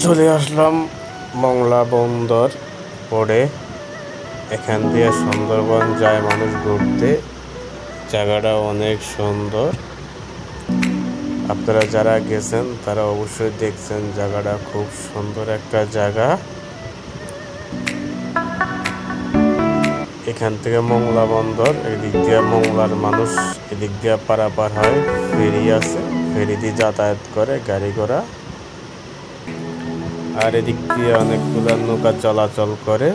চলে আসলাম মংলা বন্দর পড়ে। এখান দিয়ে সুন্দরবন যায় মানুষ ঘুরতে। জায়গাটা অনেক সুন্দর। আপনারা যারা গেছেন তারা অবশ্যই দেখছেন, জায়গাটা খুব সুন্দর একটা জায়গা। এখান থেকে মংলা বন্দর, এদিক দিয়ে মংলার মানুষ এদিক দিয়ে পারাপার হয়। ফেরি আছে, ফেরি দিয়ে যাতায়াত করে গাড়ি ঘোড়া। আর এদিক দিয়ে অনেকগুলা নৌকা চলাচল করে।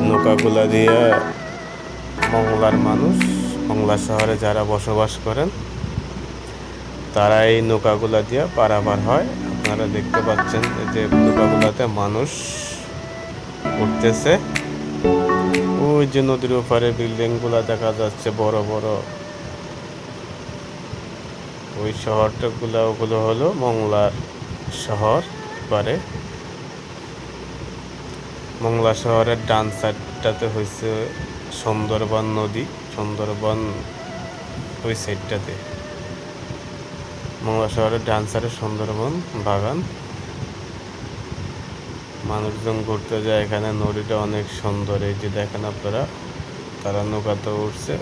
নৌকাগুলা দিয়ে মংলার মানুষ, মংলা শহরে যারা বসবাস করেন তারা এই নৌকাগুলা দিয়ে পারাপার হয়। আপনারা দেখতে পাচ্ছেন যে নৌকাগুলাতে মানুষ উঠতেছে। ওই যে নদীর ওপারে বিল্ডিং গুলা দেখা যাচ্ছে বড় বড়, ওই শহরটা ওগুলো হলো মংলার শহর। এবারে মংলা শহরের ডান সাইডটাতে হয়েছে সুন্দরবন নদী, সুন্দরবন ওই সাইডটাতে। মংলা শহরের ডান সাইডে সুন্দরবন বাগান। মানুষজন ঘুরতে যায় এখানে। নদীটা অনেক সুন্দর। এই যে দেখেন আপনারা, তারা নৌকাতে উঠছে।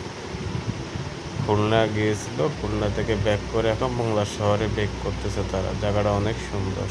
খুলনা গিয়েছিল, খুলনা থেকে ব্যাক করে এখন মংলা শহরে ব্যাক করতেছে তারা। জায়গাটা অনেক সুন্দর।